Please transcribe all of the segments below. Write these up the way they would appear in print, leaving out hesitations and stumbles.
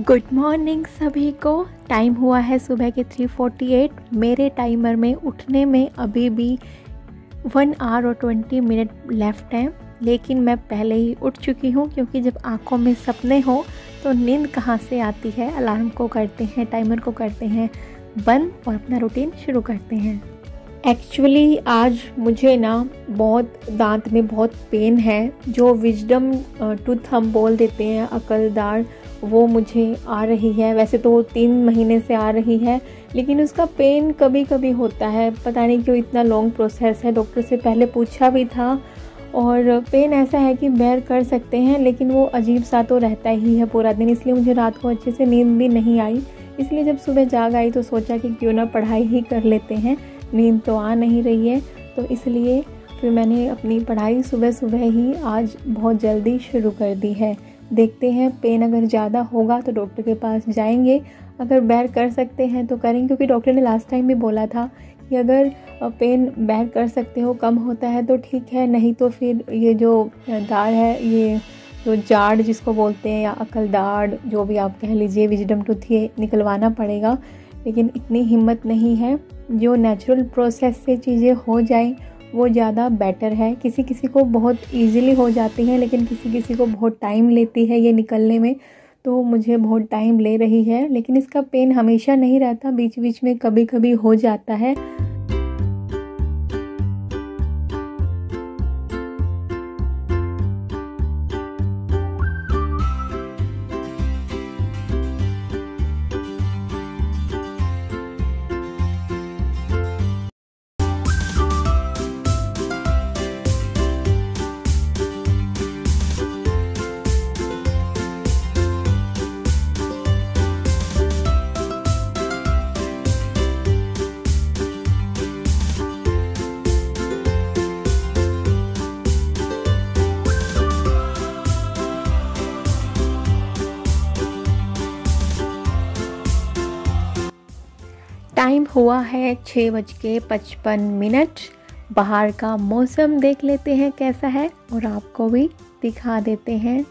Good morning सभी को। Time हुआ है सुबह के 3:48। मेरे टाइमर में उठने में अभी भी 1 आवर और 20 मिनट लेफ़्ट हैं, लेकिन मैं पहले ही उठ चुकी हूँ क्योंकि जब आँखों में सपने हो तो नींद कहाँ से आती है। अलार्म को करते हैं, टाइमर को करते हैं बंद और अपना रूटीन शुरू करते हैं। एक्चुअली आज मुझे ना बहुत दांत में बहुत पेन है, जो विजडम टूथ हम बोल देते हैं, अकलदार, वो मुझे आ रही है। वैसे तो 3 महीने से आ रही है, लेकिन उसका पेन कभी कभी होता है। पता नहीं क्यों इतना लॉन्ग प्रोसेस है। डॉक्टर से पहले पूछा भी था और पेन ऐसा है कि बेयर कर सकते हैं, लेकिन वो अजीब सा तो रहता ही है पूरा दिन। इसलिए मुझे रात को अच्छे से नींद भी नहीं आई। इसलिए जब सुबह जाग आई तो सोचा कि क्यों ना पढ़ाई ही कर लेते हैं, नींद तो आ नहीं रही है। तो इसलिए फिर मैंने अपनी पढ़ाई सुबह सुबह ही आज बहुत जल्दी शुरू कर दी है। देखते हैं, पेन अगर ज़्यादा होगा तो डॉक्टर के पास जाएंगे, अगर बेयर कर सकते हैं तो करेंगे, क्योंकि डॉक्टर ने लास्ट टाइम भी बोला था कि अगर पेन बेयर कर सकते हो, कम होता है तो ठीक है, नहीं तो फिर ये जो दाढ़ है, ये जो जाड़ जिसको बोलते हैं या अकलदाढ़, जो भी आप कह लीजिए, विजडम टूथ, ये निकलवाना पड़ेगा। लेकिन इतनी हिम्मत नहीं है। जो नेचुरल प्रोसेस से चीज़ें हो जाएं वो ज़्यादा बेटर है। किसी किसी को बहुत इजीली हो जाती हैं, लेकिन किसी किसी को बहुत टाइम लेती है ये निकलने में। तो मुझे बहुत टाइम ले रही है, लेकिन इसका पेन हमेशा नहीं रहता, बीच बीच में कभी कभी हो जाता है। टाइम हुआ है 6:55। बाहर का मौसम देख लेते हैं कैसा है और आपको भी दिखा देते हैं।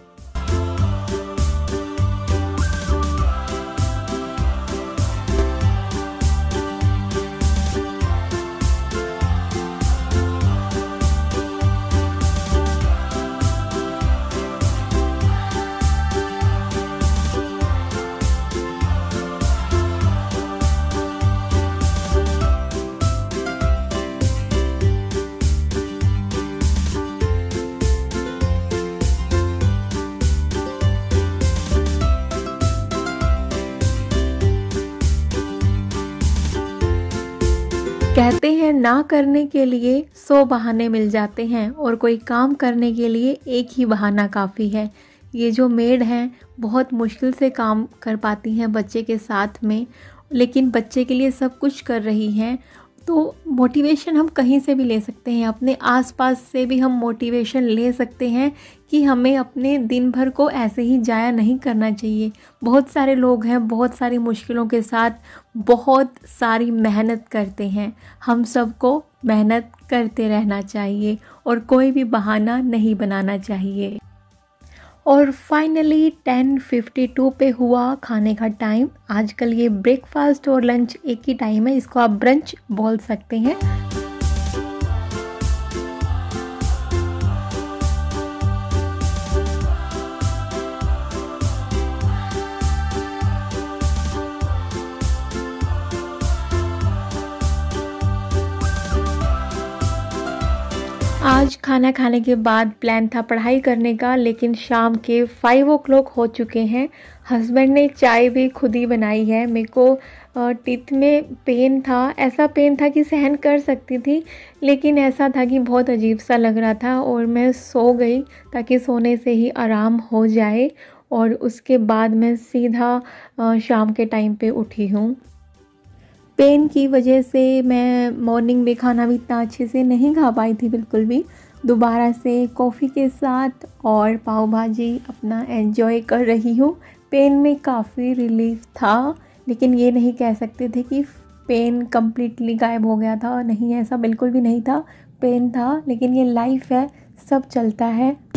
कहते हैं ना करने के लिए 100 बहाने मिल जाते हैं और कोई काम करने के लिए एक ही बहाना काफ़ी है। ये जो मेड हैं बहुत मुश्किल से काम कर पाती हैं बच्चे के साथ में, लेकिन बच्चे के लिए सब कुछ कर रही हैं। तो मोटिवेशन हम कहीं से भी ले सकते हैं, अपने आसपास से भी हम मोटिवेशन ले सकते हैं कि हमें अपने दिन भर को ऐसे ही जाया नहीं करना चाहिए। बहुत सारे लोग हैं, बहुत सारी मुश्किलों के साथ बहुत सारी मेहनत करते हैं। हम सबको मेहनत करते रहना चाहिए और कोई भी बहाना नहीं बनाना चाहिए। और फाइनली 10:52 पे हुआ खाने का टाइम। आजकल ये ब्रेकफास्ट और लंच एक ही टाइम है, इसको आप ब्रंच बोल सकते हैं। आज खाना खाने के बाद प्लान था पढ़ाई करने का, लेकिन शाम के 5 o'clock हो चुके हैं। हस्बैंड ने चाय भी खुद ही बनाई है। मेरे को टीथ में पेन था, ऐसा पेन था कि सहन कर सकती थी, लेकिन ऐसा था कि बहुत अजीब सा लग रहा था और मैं सो गई ताकि सोने से ही आराम हो जाए। और उसके बाद मैं सीधा शाम के टाइम पे उठी हूँ। पेन की वजह से मैं मॉर्निंग में खाना भी इतना अच्छे से नहीं खा पाई थी बिल्कुल भी। दोबारा से कॉफ़ी के साथ और पाव भाजी अपना एंजॉय कर रही हूँ। पेन में काफ़ी रिलीफ था, लेकिन ये नहीं कह सकते थे कि पेन कम्प्लीटली गायब हो गया था। नहीं, ऐसा बिल्कुल भी नहीं था। पेन था, लेकिन ये लाइफ है, सब चलता है।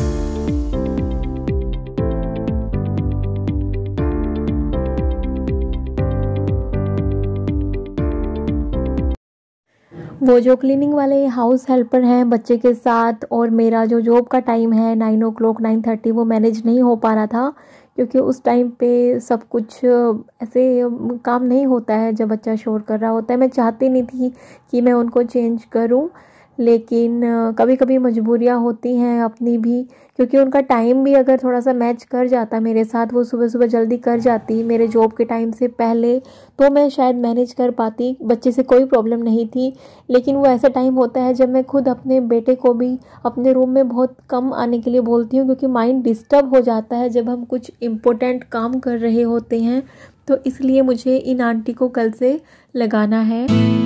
वो जो क्लीनिंग वाले हाउस हेल्पर हैं बच्चे के साथ, और मेरा जो जॉब का टाइम है 9 o'clock 9:30, वो मैनेज नहीं हो पा रहा था, क्योंकि उस टाइम पे सब कुछ ऐसे काम नहीं होता है जब बच्चा शोर कर रहा होता है। मैं चाहती नहीं थी कि मैं उनको चेंज करूं, लेकिन कभी कभी मजबूरियां होती हैं अपनी भी, क्योंकि उनका टाइम भी अगर थोड़ा सा मैच कर जाता मेरे साथ, वो सुबह सुबह जल्दी कर जाती मेरे जॉब के टाइम से पहले, तो मैं शायद मैनेज कर पाती, बच्चे से कोई प्रॉब्लम नहीं थी। लेकिन वो ऐसा टाइम होता है जब मैं खुद अपने बेटे को भी अपने रूम में बहुत कम आने के लिए बोलती हूँ, क्योंकि माइंड डिस्टर्ब हो जाता है जब हम कुछ इम्पोर्टेंट काम कर रहे होते हैं। तो इसलिए मुझे इन आंटी को कल से लगाना है।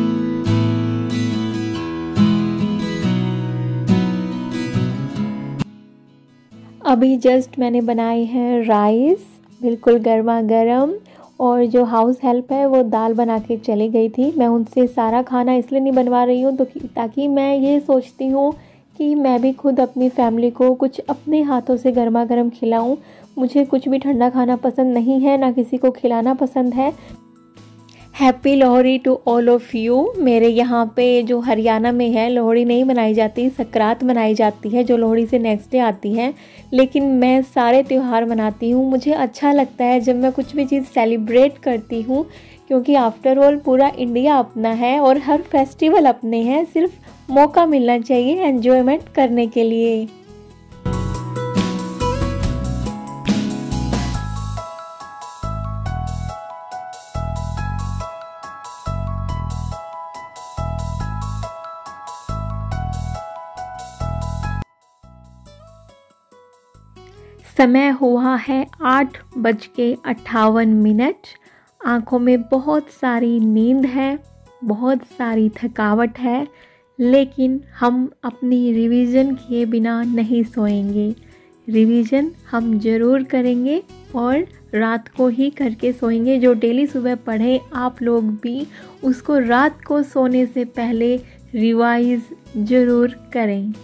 अभी जस्ट मैंने बनाए हैं राइस, बिल्कुल गर्मा गर्म, और जो हाउस हेल्प है वो दाल बना के चली गई थी। मैं उनसे सारा खाना इसलिए नहीं बनवा रही हूँ तो ताकि मैं ये सोचती हूँ कि मैं भी खुद अपनी फैमिली को कुछ अपने हाथों से गर्मा गर्म खिलाऊँ। मुझे कुछ भी ठंडा खाना पसंद नहीं है, ना किसी को खिलाना पसंद है। Happy Lohri to all of you. मेरे यहाँ पे जो हरियाणा में है लोहड़ी नहीं मनाई जाती, सकरात मनाई जाती है जो लोहड़ी से नेक्स्ट डे आती है, लेकिन मैं सारे त्यौहार मनाती हूँ। मुझे अच्छा लगता है जब मैं कुछ भी चीज़ सेलिब्रेट करती हूँ, क्योंकि आफ्टर ऑल पूरा इंडिया अपना है और हर फेस्टिवल अपने हैं, सिर्फ मौका मिलना चाहिए एन्जॉयमेंट करने के लिए। समय हुआ है 8:58। आँखों में बहुत सारी नींद है, बहुत सारी थकावट है, लेकिन हम अपनी रिवीजन किए बिना नहीं सोएंगे। रिवीजन हम ज़रूर करेंगे और रात को ही करके सोएंगे। जो डेली सुबह पढ़े आप लोग भी उसको रात को सोने से पहले रिवाइज ज़रूर करें।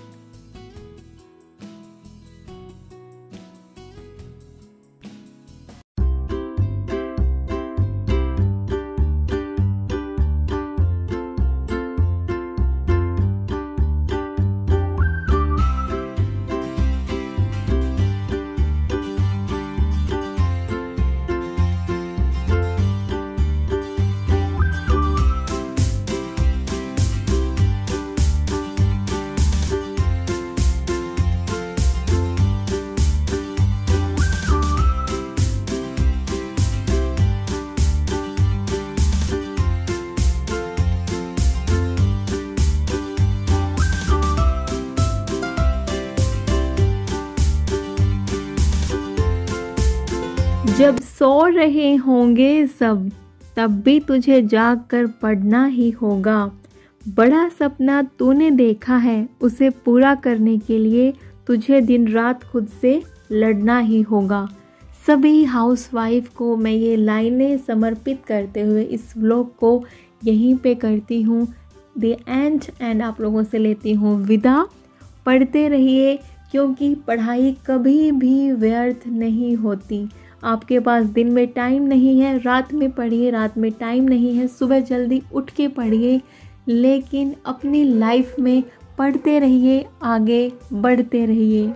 जब सो रहे होंगे सब, तब भी तुझे जाग कर पढ़ना ही होगा। बड़ा सपना तूने देखा है, उसे पूरा करने के लिए तुझे दिन रात खुद से लड़ना ही होगा। सभी हाउसवाइफ को मैं ये लाइनें समर्पित करते हुए इस व्लॉग को यहीं पे करती हूँ द एंड आप लोगों से लेती हूँ विदा। पढ़ते रहिए, क्योंकि पढ़ाई कभी भी व्यर्थ नहीं होती। आपके पास दिन में टाइम नहीं है, रात में पढ़िए, रात में टाइम नहीं है, सुबह जल्दी उठ के पढ़िए, लेकिन अपनी लाइफ में पढ़ते रहिए, आगे बढ़ते रहिए।